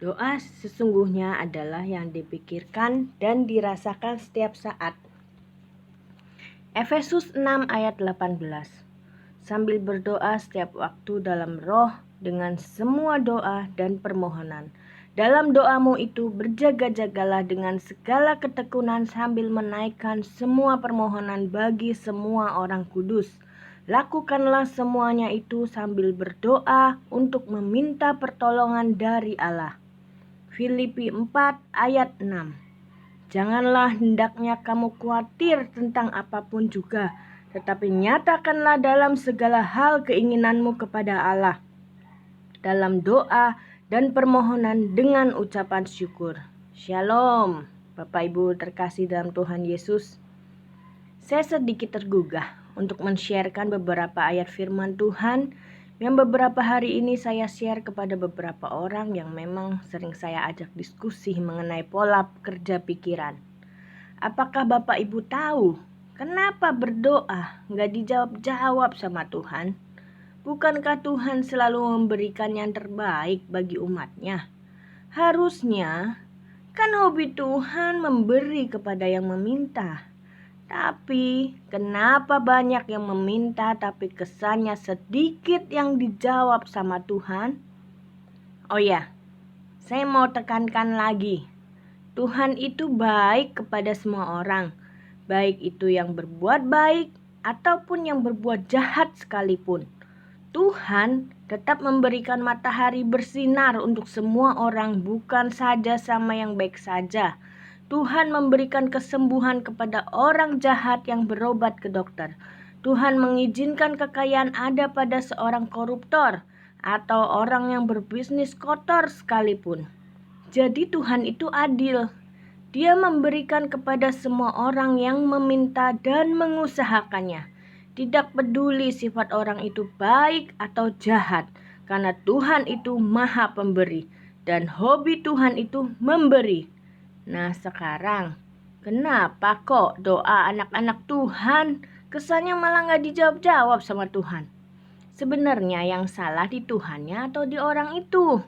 Doa sesungguhnya adalah yang dipikirkan dan dirasakan setiap saat. Efesus 6 ayat 18. Sambil berdoa setiap waktu dalam roh dengan semua doa dan permohonan. Dalam doamu itu berjaga-jagalah dengan segala ketekunan sambil menaikkan semua permohonan bagi semua orang kudus. Lakukanlah semuanya itu sambil berdoa untuk meminta pertolongan dari Allah. Filipi 4 ayat 6. Janganlah hendaknya kamu khawatir tentang apapun juga, tetapi nyatakanlah dalam segala hal keinginanmu kepada Allah, dalam doa dan permohonan dengan ucapan syukur. Shalom, Bapak Ibu terkasih dalam Tuhan Yesus. Saya sedikit tergugah untuk men-sharekan beberapa ayat firman Tuhan yang beberapa hari ini saya share kepada beberapa orang yang memang sering saya ajak diskusi mengenai pola kerja pikiran. Apakah Bapak Ibu tahu kenapa berdoa nggak dijawab-jawab sama Tuhan? Bukankah Tuhan selalu memberikan yang terbaik bagi umatnya? Harusnya kan hobi Tuhan memberi kepada yang meminta. Tapi kenapa banyak yang meminta tapi kesannya sedikit yang dijawab sama Tuhan? Oh ya, saya mau tekankan lagi. Tuhan itu baik kepada semua orang. Baik itu yang berbuat baik ataupun yang berbuat jahat sekalipun. Tuhan tetap memberikan matahari bersinar untuk semua orang, bukan saja sama yang baik saja. Tuhan memberikan kesembuhan kepada orang jahat yang berobat ke dokter. Tuhan mengizinkan kekayaan ada pada seorang koruptor atau orang yang berbisnis kotor sekalipun. Jadi Tuhan itu adil. Dia memberikan kepada semua orang yang meminta dan mengusahakannya. Tidak peduli sifat orang itu baik atau jahat, karena Tuhan itu Maha Pemberi dan hobi Tuhan itu memberi. Nah sekarang, kenapa kok doa anak-anak Tuhan kesannya malah gak dijawab-jawab sama Tuhan? Sebenarnya yang salah di Tuhannya atau di orang itu?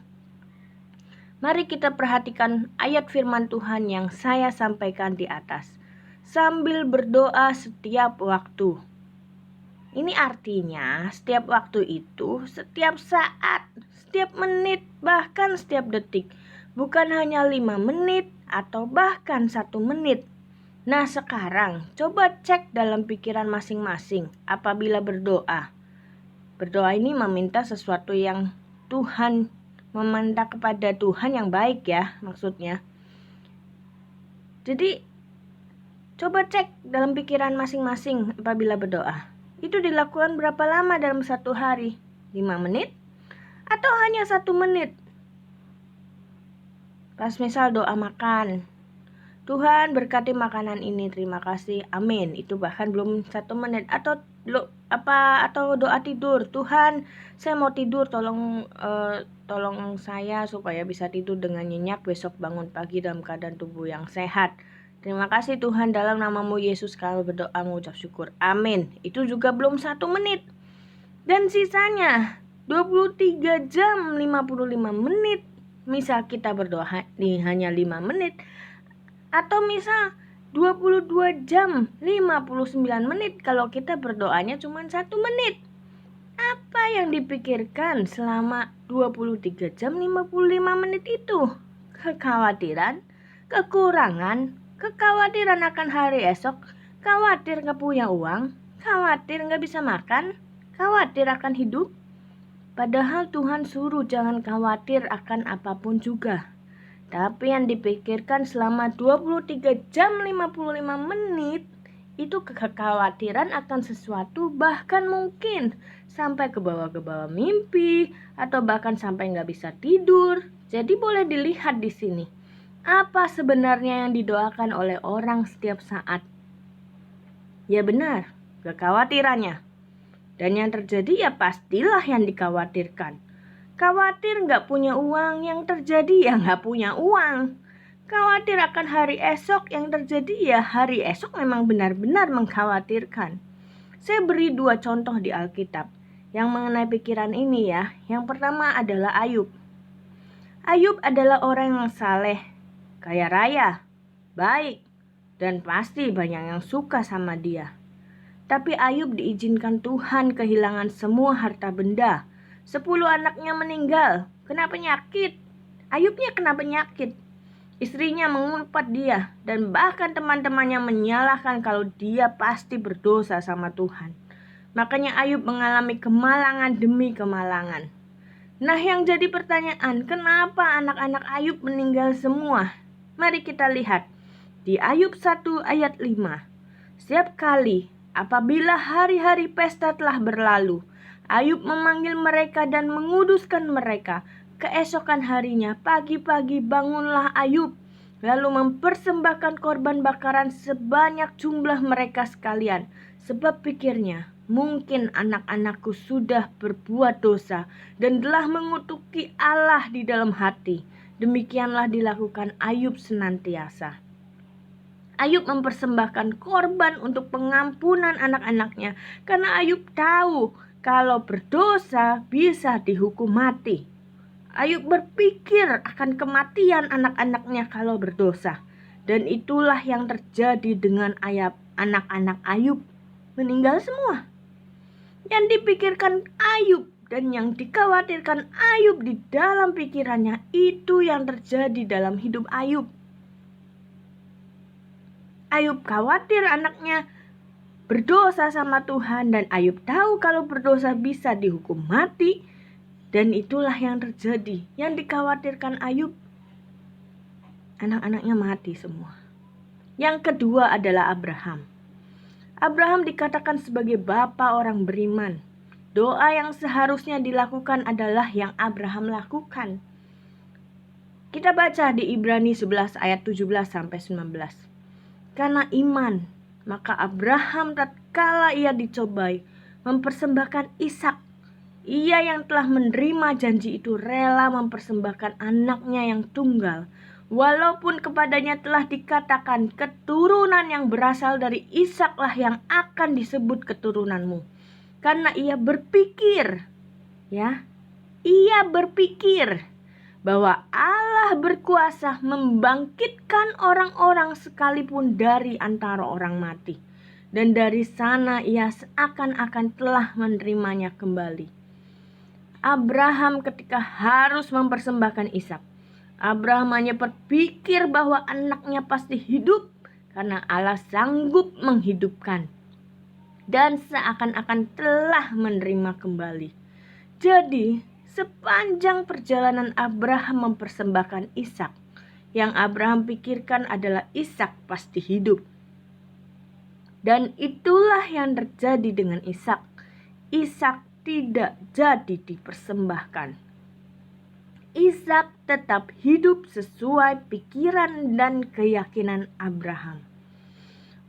Mari kita perhatikan ayat firman Tuhan yang saya sampaikan di atas. Sambil berdoa setiap waktu. Ini artinya setiap waktu itu, setiap saat, setiap menit, bahkan setiap detik. Bukan hanya 5 menit atau bahkan 1 menit. Nah sekarang coba cek dalam pikiran masing-masing apabila berdoa. Berdoa ini meminta sesuatu yang Tuhan, meminta kepada Tuhan yang baik ya maksudnya. Jadi coba cek dalam pikiran masing-masing apabila berdoa. Itu dilakukan berapa lama dalam satu hari? 5 menit? Atau hanya 1 menit? Pas misal doa makan, Tuhan berkati makanan ini, terima kasih, amin. Itu bahkan belum 1 menit. Atau doa tidur, Tuhan saya mau tidur, tolong saya supaya bisa tidur dengan nyenyak, besok bangun pagi dalam keadaan tubuh yang sehat. Terima kasih Tuhan, dalam namamu Yesus kami berdoa mengucap syukur, amin. Itu juga belum 1 menit. Dan sisanya 23 jam 55 menit. Misal kita berdoa hanya 5 menit. Atau misal 22 jam 59 menit kalau kita berdoanya cuma 1 menit. Apa yang dipikirkan selama 23 jam 55 menit itu? Kekhawatiran, kekurangan, kekhawatiran akan hari esok, khawatir gak punya uang, khawatir gak bisa makan, khawatir akan hidup. Padahal Tuhan suruh jangan khawatir akan apapun juga. Tapi yang dipikirkan selama 23 jam 55 menit itu kekhawatiran akan sesuatu, bahkan mungkin sampai ke bawah mimpi atau bahkan sampai gak bisa tidur. Jadi boleh dilihat di sini apa sebenarnya yang didoakan oleh orang setiap saat. Ya benar, kekhawatirannya. Dan yang terjadi ya pastilah yang dikhawatirkan. Khawatir gak punya uang, yang terjadi ya gak punya uang. Khawatir akan hari esok, yang terjadi ya hari esok memang benar-benar mengkhawatirkan. Saya beri 2 contoh di Alkitab yang mengenai pikiran ini ya. Yang pertama adalah Ayub. Ayub adalah orang yang saleh, kaya raya, baik, dan pasti banyak yang suka sama dia. Tapi Ayub diizinkan Tuhan kehilangan semua harta benda. 10 anaknya meninggal, kena penyakit. Ayubnya kena penyakit. Istrinya mengumpat dia, dan bahkan teman-temannya menyalahkan kalau dia pasti berdosa sama Tuhan. Makanya Ayub mengalami kemalangan demi kemalangan. Nah, yang jadi pertanyaan, kenapa anak-anak Ayub meninggal semua? Mari kita lihat di Ayub 1 ayat 5. Setiap kali apabila hari-hari pesta telah berlalu, Ayub memanggil mereka dan menguduskan mereka. Keesokan harinya pagi-pagi bangunlah Ayub, lalu mempersembahkan korban bakaran sebanyak jumlah mereka sekalian. Sebab pikirnya, mungkin anak-anakku sudah berbuat dosa dan telah mengutuki Allah di dalam hati. Demikianlah dilakukan Ayub senantiasa. Ayub mempersembahkan korban untuk pengampunan anak-anaknya karena Ayub tahu kalau berdosa bisa dihukum mati. Ayub berpikir akan kematian anak-anaknya kalau berdosa. Dan itulah yang terjadi dengan anak-anak Ayub. Meninggal semua. Yang dipikirkan Ayub dan yang dikhawatirkan Ayub di dalam pikirannya, itu yang terjadi dalam hidup Ayub. Ayub khawatir anaknya berdosa sama Tuhan, dan Ayub tahu kalau berdosa bisa dihukum mati. Dan itulah yang terjadi. Yang dikhawatirkan Ayub, anak-anaknya mati semua. Yang kedua adalah Abraham. Abraham dikatakan sebagai bapa orang beriman. Doa yang seharusnya dilakukan adalah yang Abraham lakukan. Kita baca di Ibrani 11 ayat 17-19. Karena iman, maka Abraham tatkala ia dicobai mempersembahkan Ishak. Ia yang telah menerima janji itu rela mempersembahkan anaknya yang tunggal, walaupun kepadanya telah dikatakan keturunan yang berasal dari Ishaklah yang akan disebut keturunanmu. Karena ia berpikir bahwa Allah berkuasa membangkitkan orang-orang sekalipun dari antara orang mati. Dan dari sana ia seakan-akan telah menerimanya kembali. Abraham ketika harus mempersembahkan Ishak, Abraham hanya berpikir bahwa anaknya pasti hidup karena Allah sanggup menghidupkan. Dan seakan-akan telah menerima kembali. Jadi, sepanjang perjalanan Abraham mempersembahkan Ishak, yang Abraham pikirkan adalah Ishak pasti hidup. Dan itulah yang terjadi dengan Ishak. Ishak tidak jadi dipersembahkan. Ishak tetap hidup sesuai pikiran dan keyakinan Abraham.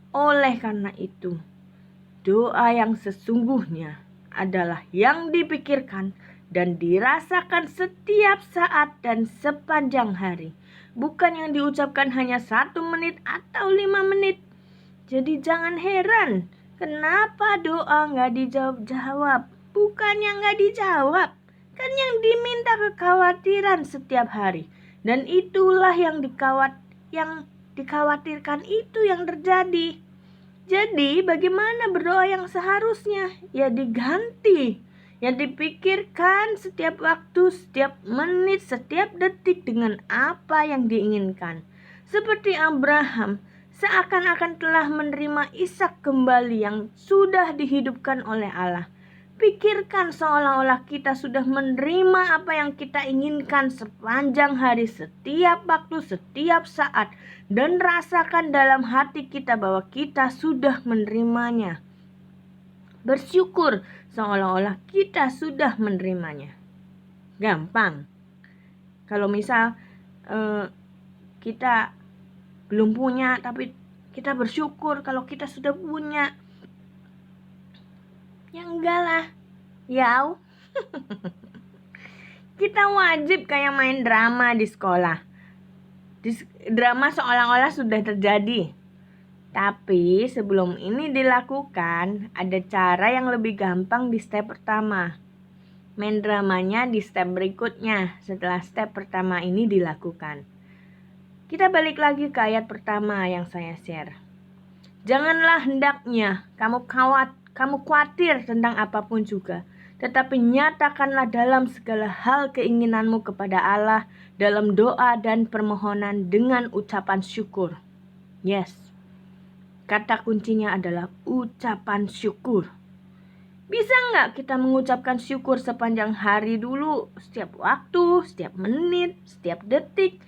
Oleh karena itu, doa yang sesungguhnya adalah yang dipikirkan dan dirasakan setiap saat dan sepanjang hari. Bukan yang diucapkan hanya 1 menit atau 5 menit. Jadi jangan heran kenapa doa gak dijawab. Bukannya gak dijawab, kan yang diminta kekhawatiran setiap hari. Dan itulah yang dikhawatirkan itu yang terjadi. Jadi bagaimana berdoa yang seharusnya? Ya diganti. Yang dipikirkan setiap waktu, setiap menit, setiap detik dengan apa yang diinginkan. Seperti Abraham, seakan-akan telah menerima Ishak kembali yang sudah dihidupkan oleh Allah. Pikirkan seolah-olah kita sudah menerima apa yang kita inginkan sepanjang hari, setiap waktu, setiap saat. Dan rasakan dalam hati kita bahwa kita sudah menerimanya. Bersyukur seolah-olah kita sudah menerimanya. Gampang. Kalau misal kita belum punya, tapi kita bersyukur kalau kita sudah punya. Ya enggak lah. Yau. Kita wajib kayak main drama di sekolah. Drama seolah-olah sudah terjadi. Tapi sebelum ini dilakukan, ada cara yang lebih gampang di step pertama. main dramanya di step berikutnya setelah step pertama ini dilakukan. Kita balik lagi ke ayat pertama yang saya share. Janganlah hendaknya kamu khawatir tentang apapun juga, tetapi nyatakanlah dalam segala hal keinginanmu kepada Allah dalam doa dan permohonan dengan ucapan syukur. Yes, kata kuncinya adalah ucapan syukur. Bisa nggak kita mengucapkan syukur sepanjang hari dulu, setiap waktu, setiap menit, setiap detik?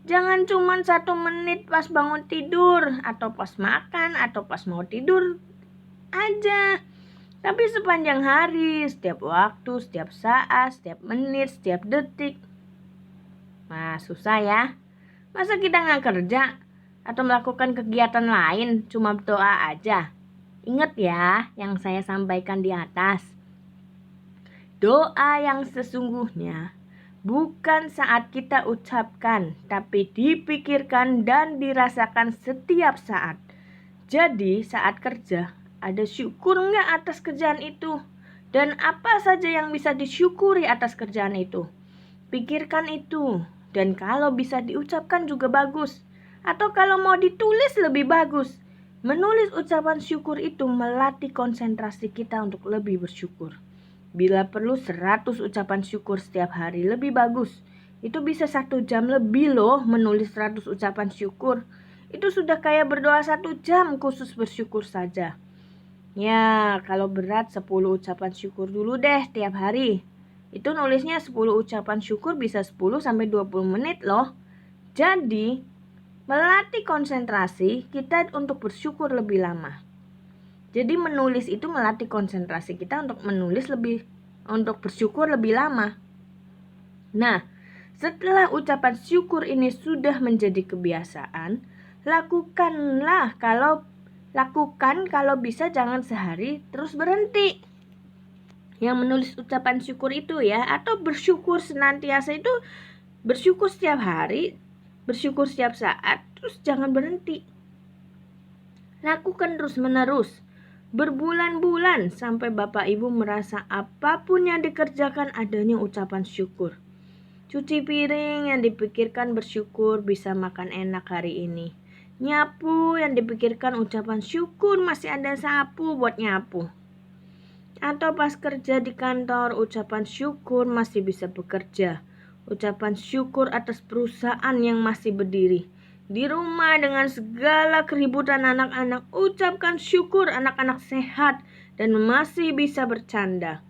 Jangan cuma 1 menit pas bangun tidur, atau pas makan, atau pas mau tidur aja. Tapi sepanjang hari, setiap waktu, setiap saat, setiap menit, setiap detik. Nah, susah ya. Masa kita nggak kerja atau melakukan kegiatan lain, cuma berdoa aja? Ingat ya yang saya sampaikan di atas. Doa yang sesungguhnya bukan saat kita ucapkan, tapi dipikirkan dan dirasakan setiap saat. Jadi saat kerja, ada syukur nggak atas kerjaan itu? Dan apa saja yang bisa disyukuri atas kerjaan itu? Pikirkan itu. Dan kalau bisa diucapkan juga bagus. Atau kalau mau ditulis lebih bagus. Menulis ucapan syukur itu melatih konsentrasi kita untuk lebih bersyukur. Bila perlu 100 ucapan syukur setiap hari lebih bagus. Itu bisa 1 jam lebih loh menulis 100 ucapan syukur. Itu sudah kayak berdoa 1 jam khusus bersyukur saja. Ya, kalau berat 10 ucapan syukur dulu deh tiap hari. Itu nulisnya 10 ucapan syukur bisa 10-20 menit loh. Jadi, melatih konsentrasi kita untuk bersyukur lebih lama. Jadi menulis itu melatih konsentrasi kita untuk bersyukur lebih lama. Nah, setelah ucapan syukur ini sudah menjadi kebiasaan, lakukan kalau bisa jangan sehari terus berhenti. Yang menulis ucapan syukur itu ya, atau bersyukur senantiasa itu, bersyukur setiap hari, bersyukur setiap saat, terus jangan berhenti. Lakukan terus menerus, berbulan-bulan sampai Bapak Ibu merasa apapun yang dikerjakan adanya ucapan syukur. Cuci piring yang dipikirkan bersyukur bisa makan enak hari ini. Nyapu yang dipikirkan ucapan syukur masih ada sapu buat nyapu. Atau pas kerja di kantor, ucapan syukur masih bisa bekerja. Ucapan syukur atas perusahaan yang masih berdiri. Di rumah dengan segala keributan anak-anak, ucapkan syukur anak-anak sehat dan masih bisa bercanda.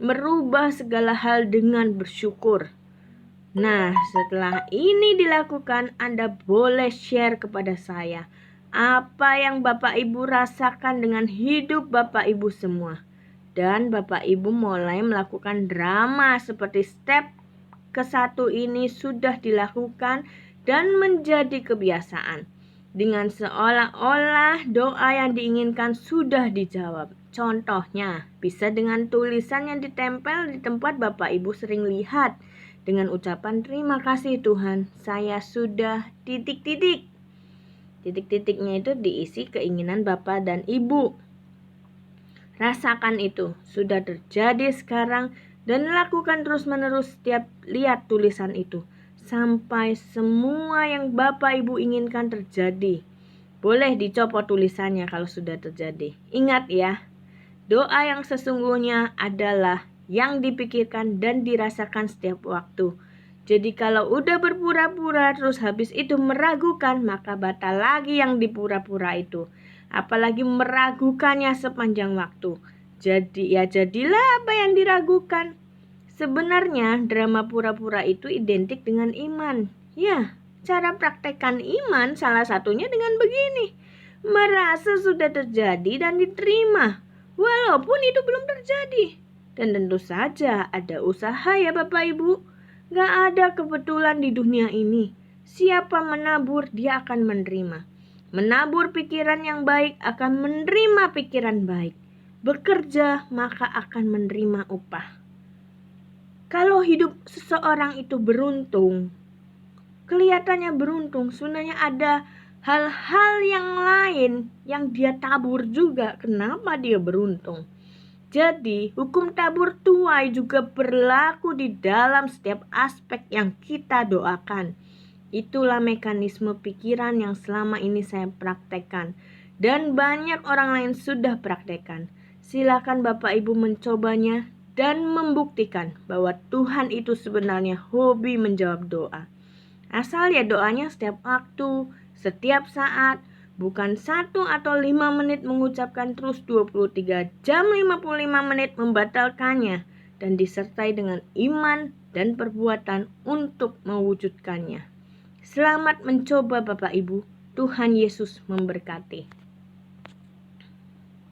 Merubah segala hal dengan bersyukur. Nah, setelah ini dilakukan, Anda boleh share kepada saya apa yang Bapak Ibu rasakan dengan hidup Bapak Ibu semua. Dan Bapak Ibu mulai melakukan drama seperti step ke-1 ini sudah dilakukan dan menjadi kebiasaan. Dengan seolah-olah doa yang diinginkan sudah dijawab. Contohnya, bisa dengan tulisan yang ditempel di tempat Bapak Ibu sering lihat. Dengan ucapan terima kasih Tuhan, saya sudah ... Titik-titiknya itu diisi keinginan Bapak dan Ibu. Rasakan itu, sudah terjadi sekarang dan lakukan terus-menerus setiap lihat tulisan itu. Sampai semua yang Bapak Ibu inginkan terjadi. Boleh dicopot tulisannya kalau sudah terjadi. Ingat ya, doa yang sesungguhnya adalah yang dipikirkan dan dirasakan setiap waktu. Jadi kalau udah berpura-pura terus habis itu meragukan, maka batal lagi yang dipura-pura itu. Apalagi meragukannya sepanjang waktu. Jadilah apa yang diragukan. Sebenarnya drama pura-pura itu identik dengan iman. Ya, cara praktekkan iman salah satunya dengan begini. Merasa sudah terjadi dan diterima, walaupun itu belum terjadi. Dan tentu saja ada usaha ya Bapak Ibu. Gak ada kebetulan di dunia ini. Siapa menabur dia akan menerima. Menabur pikiran yang baik akan menerima pikiran baik. Bekerja maka akan menerima upah. Kalau hidup seseorang itu beruntung, kelihatannya beruntung, sebenarnya ada hal-hal yang lain yang dia tabur juga. Kenapa dia beruntung? Jadi, hukum tabur tuai juga berlaku di dalam setiap aspek yang kita doakan. Itulah mekanisme pikiran yang selama ini saya praktekkan dan banyak orang lain sudah praktekkan. Silakan Bapak Ibu mencobanya dan membuktikan bahwa Tuhan itu sebenarnya hobi menjawab doa. Asal ya doanya setiap waktu, setiap saat, bukan 1 atau 5 menit mengucapkan terus 23 jam 55 menit membatalkannya, dan disertai dengan iman dan perbuatan untuk mewujudkannya. Selamat mencoba Bapak Ibu, Tuhan Yesus memberkati.